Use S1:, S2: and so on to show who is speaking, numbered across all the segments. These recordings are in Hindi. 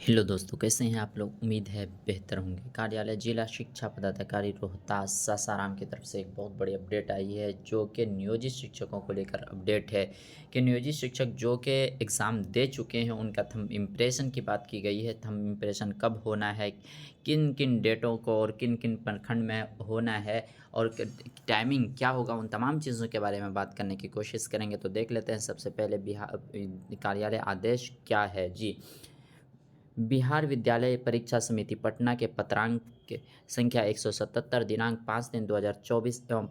S1: हेलो दोस्तों, कैसे हैं आप लोग। उम्मीद है बेहतर होंगे। कार्यालय जिला शिक्षा पदाधिकारी रोहतास सासाराम की तरफ से एक बहुत बड़ी अपडेट आई है जो कि नियोजित शिक्षकों को लेकर अपडेट है कि नियोजित शिक्षक जो कि एग्ज़ाम दे चुके हैं उनका थंब इम्प्रेशन की बात की गई है। थंब इम्प्रेशन कब होना है, किन किन डेटों को और किन किन प्रखंड में होना है और टाइमिंग क्या होगा, उन तमाम चीज़ों के बारे में बात करने की कोशिश करेंगे। तो देख लेते हैं सबसे पहले बिहार कार्यालय आदेश क्या है। जी, बिहार विद्यालय परीक्षा समिति पटना के पत्रांक संख्या 177 दिनांक 5/3/2024 एवं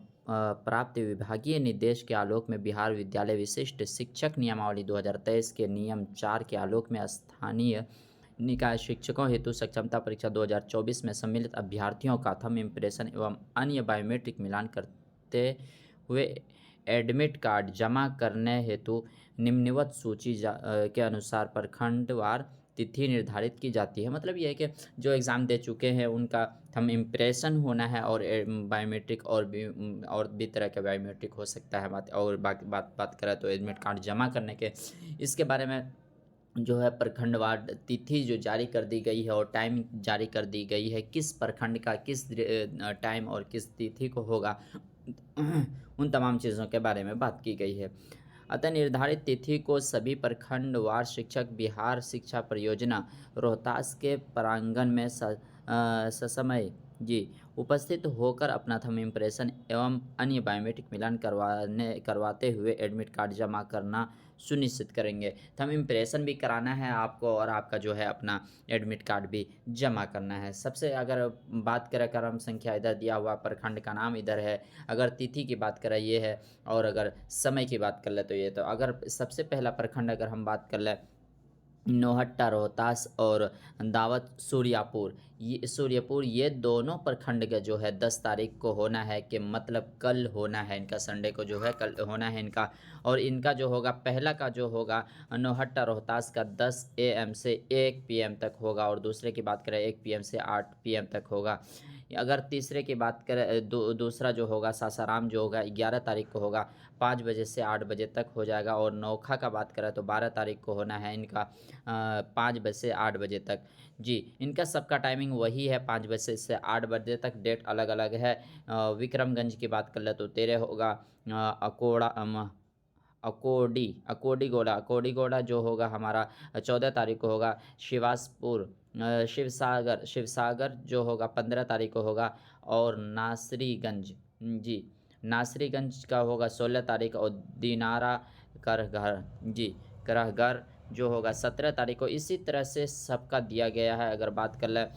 S1: प्राप्त विभागीय निर्देश के आलोक में बिहार विद्यालय विशिष्ट शिक्षक नियमावली 2023 के नियम 4 के आलोक में स्थानीय निकाय शिक्षकों हेतु सक्षमता परीक्षा 2024 में सम्मिलित अभ्यर्थियों का थंब इम्प्रेशन एवं अन्य बायोमेट्रिक मिलान करते हुए एडमिट कार्ड जमा करने हेतु निम्नवत सूची के अनुसार प्रखंडवार तिथि निर्धारित की जाती है। मतलब ये है कि जो एग्ज़ाम दे चुके हैं उनका थंब इम्प्रेशन होना है और बायोमेट्रिक और भी तरह के बायोमेट्रिक हो सकता है। बात और बाकी बात करें तो एडमिट कार्ड जमा करने के इसके बारे में जो है प्रखंडवार तिथि जो जारी कर दी गई है और टाइम जारी कर दी गई है, किस प्रखंड का किस टाइम और किस तिथि को होगा उन तमाम चीज़ों के बारे में बात की गई है। अतः निर्धारित तिथि को सभी प्रखंडवार शिक्षक बिहार शिक्षा परियोजना रोहतास के प्रांगण में ससमय जी उपस्थित होकर अपना थंब इम्प्रेशन एवं अन्य बायोमेट्रिक मिलान करवाते हुए एडमिट कार्ड जमा करना सुनिश्चित करेंगे। थंब इम्प्रेशन भी कराना है आपको और आपका जो है अपना एडमिट कार्ड भी जमा करना है। सबसे अगर बात करें क्रम संख्या, इधर दिया हुआ प्रखंड का नाम इधर है। अगर तिथि की बात करें ये है और अगर समय की बात कर ले तो ये। तो अगर सबसे पहला प्रखंड अगर हम बात कर लें, नौहट्टा रोहतास और दावत सूर्यपुर ये दोनों प्रखंड के जो है 10 तारीख को होना है, कि मतलब कल होना है इनका, संडे को जो है कल होना है इनका। और इनका जो होगा पहला का जो होगा नौहट्टा रोहतास का 10 AM से 1 PM तक होगा और दूसरे की बात करें 1 PM से 8 PM तक होगा। अगर तीसरे की बात करें दूसरा जो होगा सासाराम जो होगा 11 तारीख को होगा, 5 बजे से 8 बजे तक हो जाएगा। और नोखा का बात करें तो 12 तारीख को होना है इनका 5 बजे से 8 बजे तक। जी, इनका सबका टाइमिंग वही है 5 बजे से 8 बजे तक, डेट अलग अलग है। विक्रमगंज की बात कर ले तो 13 होगा। अकोड़ा अकोडीगोला जो होगा हमारा 14 तारीख को होगा। शिवासपुर शिवसागर जो होगा 15 तारीख को होगा। और नासरीगंज जी, नासरीगंज का होगा 16 तारीख। और दिनारा करघर जी करहगर जो होगा 17 तारीख को। इसी तरह से सबका दिया गया है। अगर बात कर लें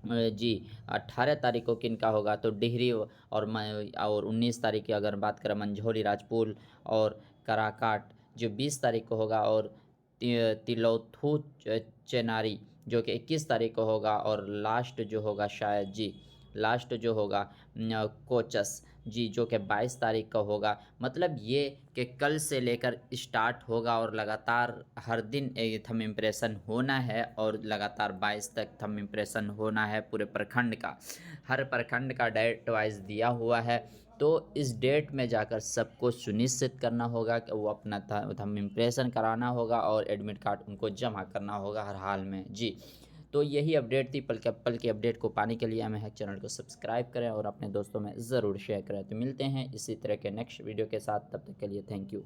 S1: जी 18 तारीख को किनका होगा तो डिहरी और 19 तारीख की अगर बात करें मंझोली राजपुर और कराकाट जो 20 तारीख को होगा। और तिलौथू चेनारी जो कि 21 तारीख को होगा। और लास्ट जो होगा शायद जी लास्ट जो होगा कोचस जी जो कि 22 तारीख का होगा। मतलब ये कि कल से लेकर स्टार्ट होगा और लगातार हर दिन थंब इम्प्रेशन होना है और लगातार 22 तक थंब इम्प्रेशन होना है पूरे प्रखंड का। हर प्रखंड का डेट वाइज दिया हुआ है। तो इस डेट में जाकर सबको सुनिश्चित करना होगा कि वो अपना थंब इम्प्रेशन कराना होगा और एडमिट कार्ड उनको जमा करना होगा हर हाल में। जी, तो यही अपडेट थी। पल की अपडेट को पाने के लिए हमें हैक चैनल को सब्सक्राइब करें और अपने दोस्तों में ज़रूर शेयर करें। तो मिलते हैं इसी तरह के नेक्स्ट वीडियो के साथ, तब तक के लिए थैंक यू।